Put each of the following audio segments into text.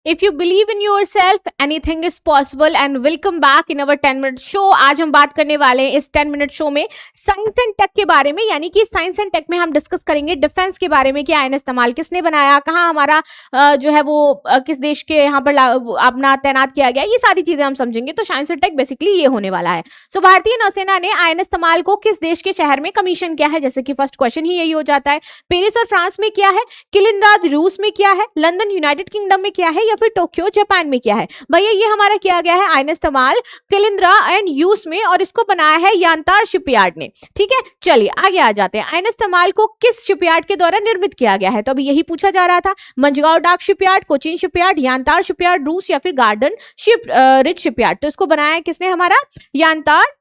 If you believe in your self anything is possible and welcome back in our 10 minute show. आज हम बात करने वाले हैं इस 10 मिनट शो में साइंस एंड टेक के बारे में, यानी कि साइंस एंड टेक में हम डिस्कस करेंगे डिफेंस के बारे में कि आईएनएस इस्तेमाल किसने बनाया, कहाँ हमारा जो है वो किस देश के यहाँ पर अपना तैनात किया गया, ये सारी चीजें हम समझेंगे। तो साइंस एंड टेक बेसिकली ये होने वाला है। सो भारतीय नौसेना ने आईएनएस इस्तेमाल को किस देश के शहर में कमीशन किया है, जैसे कि फर्स्ट क्वेश्चन ही यही हो जाता है। पेरिस और फ्रांस में किया है, किलिनराद रूस में किया है, लंदन यूनाइटेड किंगडम में किया है, या फिर टोक्यो जापान में किया है। भैया ये हमारा किया गया है आईएनएस इस्तेमाल किलिंद्रा एंड यूस में, और इसको बनाया है यांतार शिपयार्ड ने। ठीक है, चलिए आगे आ जाते हैं। आईएनएस इस्तेमाल को किस शिपयार्ड के द्वारा निर्मित किया गया है, तो अभी यही पूछा जा रहा था। मंझगांव डाक शिपयार्ड, कोचीन शिपयार्ड, यांतार शिपयार्ड रूस, या फिर गार्डन शिप रिच शिपयार्ड। तो इसको बनाया है किसने, हमारा यांतार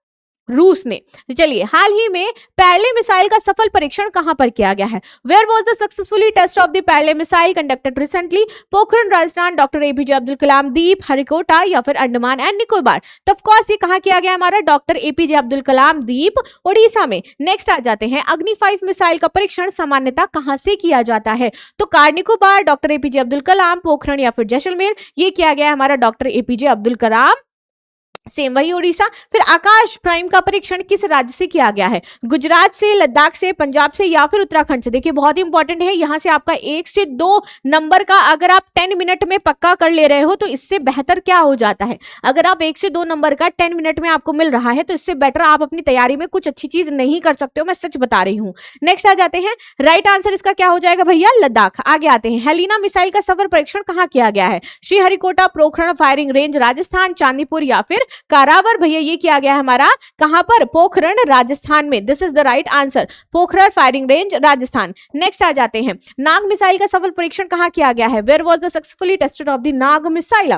रूस ने। चलिए, हाल ही में पैरले मिसाइल का सफल परीक्षण कहां पर किया गया है? Where was the successfully test of the Pralay missile conducted recently? Pokhran Rajasthan, doctor APJ Abdul Kalam द्वीप, हरिकोटा, या फिर अंडमान एंड निकोबार। तो ऑफ कोर्स ये कहां किया गया हमारा, डॉक्टर एपीजे अब्दुल कलाम द्वीप उड़ीसा में। नेक्स्ट आ जाते हैं, अग्नि 5 मिसाइल का परीक्षण सामान्यतः कहां से किया जाता है? तो कार निकोबार, डॉक्टर एपीजे अब्दुल कलाम, पोखरण, या फिर जैसलमेर। ये किया गया हमारा doctor APJ Abdul Kalam, same वही उड़ीसा। फिर आकाश प्राइम का परीक्षण किस राज्य से किया गया है? गुजरात से, लद्दाख से, पंजाब से, या फिर उत्तराखंड से। देखिए बहुत ही इंपॉर्टेंट है, यहां से आपका 1 से 2 नंबर का अगर आप 10 मिनट में पक्का कर ले रहे हो तो इससे बेहतर क्या हो जाता है, अगर आप 1 से 2 नंबर का 10 मिनट में आपको मिल रहा है तो इससे बेटर आप अपनी तैयारी में कुछ अच्छी चीज नहीं कर सकते हो, मैं सच बता रही हूँ। नेक्स्ट आ जाते हैं, राइट आंसर इसका क्या हो जाएगा भैया, लद्दाख। आगे आते हैं, हेलिना मिसाइल का सफल परीक्षण कहाँ किया गया है? श्रीहरिकोटा, पोखरण फायरिंग रेंज राजस्थान, चांदीपुर, या फिर कारावर। भैया ये किया गया हमारा कहां पर, पोखरण राजस्थान में। This is the right answer, Pokhran firing range Rajasthan. Next आ जाते हैं, नाग मिसाइल का सफल परीक्षण कहां किया गया है? Where was the successfully tested of the Nag missile?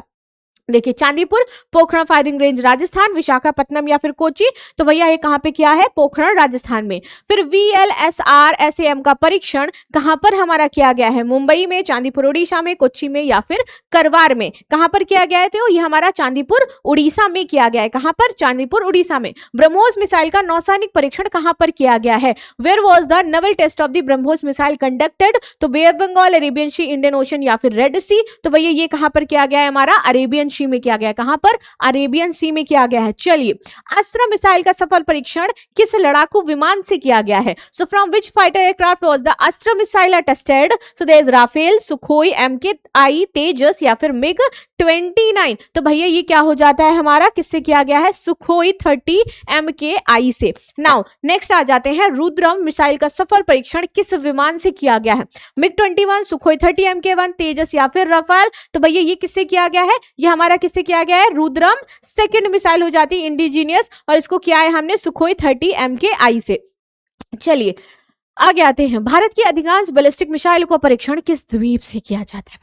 देखिए चांदीपुर, पोखरण फायरिंग रेंज राजस्थान, विशाखापट्टनम, या फिर कोची। तो भैया ये कहां पे किया है, पोखरण राजस्थान में। फिर VLSR SAM का परीक्षण कहां पर हमारा किया गया है? मुंबई में, चांदीपुर उड़ीसा में, कोच्चि में, या फिर करवार में। कहां पर किया गया है? तो ये हमारा चांदीपुर उड़ीसा में किया गया है। कहां पर, चांदीपुर उड़ीसा में। ब्रह्मोस मिसाइल का नौसैनिक परीक्षण कहां पर किया गया है? Where was the naval test of the BrahMos missile conducted? तो bay of Bengal, Arabian sea, Indian ocean, या फिर रेड सी। तो भैया ये कहां पर किया गया है हमारा, अरेबियन सी में किया गया। कहां पर, अरेबियन सी में किया गया है। चलिए, अस्त्र मिसाइल का सफल परीक्षण किस लड़ाकू विमान से किया गया है? So from which fighter aircraft was the Astra missile tested? So there is Rafale, Sukhoi, MK-I, Tejas, या फिर मिग 29। तो भैया ये क्या हो जाता है हमारा, किससे किया गया है? सुखोई 30 MK-I से। नाउ नेक्स्ट आ जाते हैं, रुद्रम मिसाइल का सफल परीक्षण किस विमान से किया गया है? मिग 21, सुखोई 30 MK-1, तेजस, या फिर राफेल। तो भैया ये किससे किया गया है, ये हमारा किससे किया गया है, रुद्रम सेकंड मिसाइल हो जाती है इंडिजीनियस, और इसको किया है हमने सुखोई 30 MK-I से। चलिए आगे आते हैं, भारत की अधिकांश बैलिस्टिक मिसाइल को परीक्षण किस द्वीप से किया जाता है?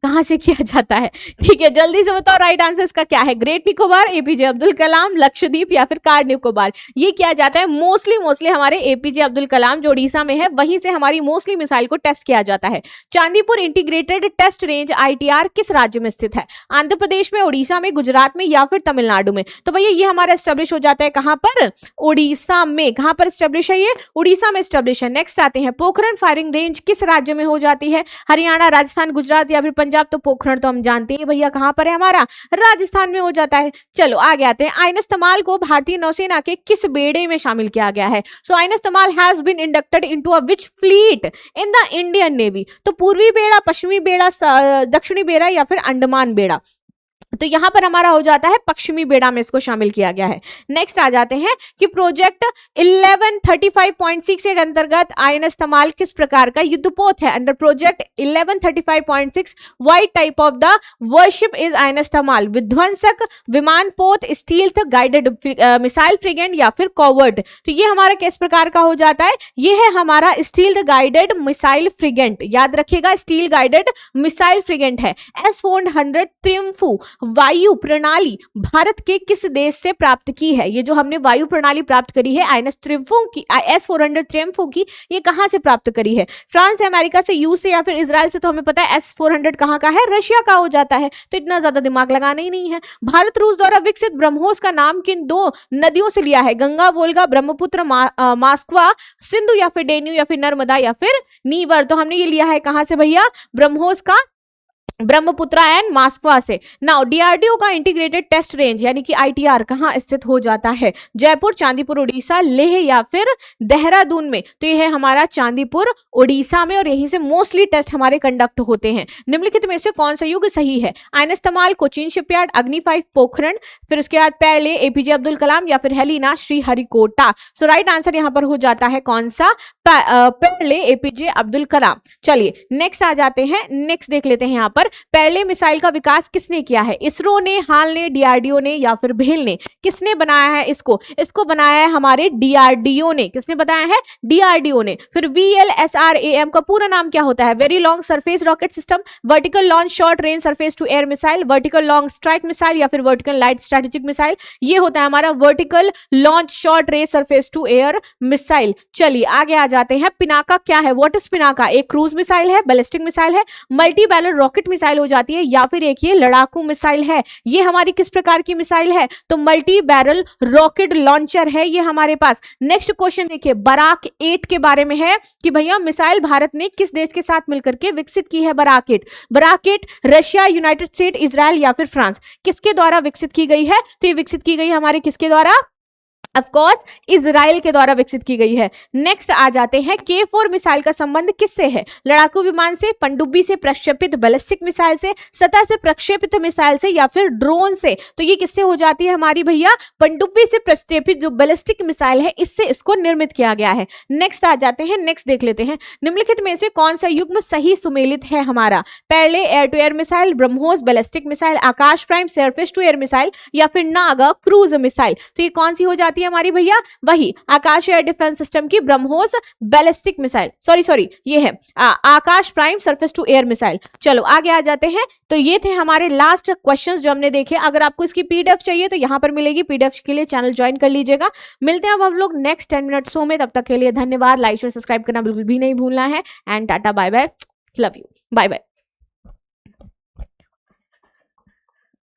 कहां से किया जाता है? ठीक है, जल्दी से बताओ राइट आंसर इसका क्या है। ग्रेट निकोबार, एपीजे अब्दुल कलाम, लक्षद्वीप, या फिर कार निकोबार। ये किया जाता है मोस्टली हमारे एपीजे अब्दुल कलाम जो उड़ीसा में है, वहीं से हमारी मोस्टली मिसाइल को टेस्ट किया जाता है। Chandipur integrated test range ITR किस राज्य में स्थित है? आंध्र प्रदेश में, उड़ीसा में, गुजरात में, या फिर तमिलनाडु में। तो भैया ये हमारा स्टेब्लिश हो जाता है कहां पर, उड़ीसा में। कहां पर स्टेब्लिश है ये, उड़ीसा में स्टेब्लिश है। नेक्स्ट आते हैं, पोखरण फायरिंग रेंज किस राज्य में हो जाती है? हरियाणा, राजस्थान, गुजरात, या फिर पंजाब। तो पोखरण तो हम जानते हैं भैया कहां पर है हमारा, राजस्थान में हो जाता है। चलो आगे आते हैं, आईएनएस तमाल को भारतीय नौसेना के किस बेड़े में शामिल किया गया है? So INS Tamal has been inducted into a which fleet in the Indian navy? तो पूर्वी बेड़ा, पश्चिमी बेड़ा, दक्षिणी बेड़ा, या फिर अंडमान बेड़ा। तो यहां पर हमारा हो जाता है पश्चिमी बेड़ा में इसको शामिल किया गया है। नेक्स्ट आ जाते हैं कि प्रोजेक्ट 1135.6 के अंतर्गत आईएनएस तमाल किस प्रकार का युद्धपोत है? Under project 1135.6 which type of the warship is INS Tamal? विध्वंसक, विमान पोत, स्टील्थ गाइडेड मिसाइल फ्रिगेंट, या फिर कॉवर्ट। तो ये हमारा किस प्रकार का हो जाता है, ये है हमारा स्टील्थ गाइडेड मिसाइल फ्रिगेंट। याद रखिएगा, स्टील गाइडेड मिसाइल फ्रिगेंट है। S-400 त्रिम्फू वायु प्रणाली भारत के किस देश से प्राप्त की है? ये जो हमने वायु प्रणाली प्राप्त करी है आईएनएस त्रिम्फू की, S-400 त्रिम्फू की, ये कहां से प्राप्त करी है? फ्रांस से, अमेरिका से, यूएस से, या फिर इजराइल से। तो हमें पता है S-400 कहां का है, रशिया का हो जाता है, तो इतना ज्यादा दिमाग लगाना ही नहीं है। भारत रूस द्वारा विकसित ब्रह्मोस का नाम किन 2 नदियों से लिया है? गंगा, वोल्गा, ब्रह्मपुत्र, मास्कवा, सिंधु, या फिर डेन्यू, या फिर नर्मदा, या फिर नीवर। तो हमने ये लिया है कहां से भैया, ब्रह्मोस का ब्रह्मपुत्रा एंड मास्कवा से। नाउ डीआरडीओ का इंटीग्रेटेड टेस्ट रेंज यानी कि आईटीआर कहाँ स्थित हो जाता है? जयपुर, चांदीपुर उड़ीसा, लेह या फिर देहरादून में? तो ये है हमारा चांदीपुर उड़ीसा में और यहीं से मोस्टली टेस्ट हमारे कंडक्ट होते हैं। निम्नलिखित में से कौन सा युग सही है? आइनस्तमाल, कोचीन शिपयार्ड, अग्नि 5 पोखरण, फिर उसके बाद पहले एपीजे अब्दुल कलाम या फिर हेलिना श्रीहरिकोटा। सो राइट आंसर यहाँ पर हो जाता है कौन सा? पहले एपीजे अब्दुल कलाम। चलिए नेक्स्ट आ जाते हैं, नेक्स्ट देख लेते हैं यहाँ पर पहले मिसाइल का विकास किसने किया है? इसरो ने, हाल ने, डीआरडीओ ने या फिर भेल ने? किसने बनाया है इसको बनाया है हमारे डीआरडीओ ने। किसने बनाया है? डीआरडीओ ने। फिर VLSRAM का पूरा नाम क्या होता है? Very long surface rocket system, vertical launch short range surface to air missile, vertical long strike missile या फिर वर्टिकल लाइट स्ट्रेटेजिक मिसाइल? ये होता है हमारा vertical launch short range surface to air missile. चलिए आगे आ जाते हैं। पिनाका क्या है? What is Pinaka? एक क्रूज मिसाइल है, बैलिस्टिक मिसाइल है, मल्टी बैरल रॉकेट मिसाइल हो जाती है या फिर एक ये लड़ाकू मिसाइल है। ये हमारी किस प्रकार की मिसाइल है? तो मल्टी बैरल रॉकेट लॉन्चर है ये हमारे पास। नेक्स्ट क्वेश्चन देखिए, बराक 8 के बारे में है कि भैया मिसाइल भारत ने किस देश के साथ मिलकर के विकसित की है? Barak 8 Russia, united state, Israel या फिर फ्रांस? किसके द्वारा विकसित की गई है? तो ये विकसित की गई हमारे किसके द्वारा? ऑफ कोर्स इजराइल के द्वारा विकसित की गई है। नेक्स्ट आ जाते हैं, K4 मिसाइल का संबंध किससे है? लड़ाकू विमान से, पनडुब्बी से प्रक्षेपित बैलिस्टिक मिसाइल से, सतह से प्रक्षेपित मिसाइल से या फिर ड्रोन से? तो ये किससे हो जाती है हमारी भैया? पनडुब्बी से प्रक्षेपित जो बैलिस्टिक मिसाइल है इससे इसको निर्मित किया गया है। नेक्स्ट आ जाते हैं, नेक्स्ट देख लेते हैं, निम्नलिखित में से कौन सा युग्म सही सुमेलित है हमारा? पहले air to air missile, BrahMos ballistic missile, Akash prime surface to air missile या फिर नागा क्रूज मिसाइल? तो ये कौन सी हो जाती है हमारी भैया? वही आकाश एयर डिफेंस सिस्टम की ब्रह्मोस बैलिस्टिक मिसाइल, सॉरी ये है Akash prime surface to air missile. चलो आगे आ जाते हैं। तो ये थे हमारे लास्ट क्वेश्चंस जो हमने देखे। अगर आपको इसकी पीडीएफ चाहिए तो यहां पर मिलेगी, पीडीएफ के लिए चैनल ज्वाइन कर लीजिएगा। मिलते हैं अब हम लोग नेक्स्ट 10 मिनट शो में। तब तक के लिए धन्यवाद। लाइक और सब्सक्राइब करना बिल्कुल भी नहीं भूलना है। And tata bye bye, love you, bye bye.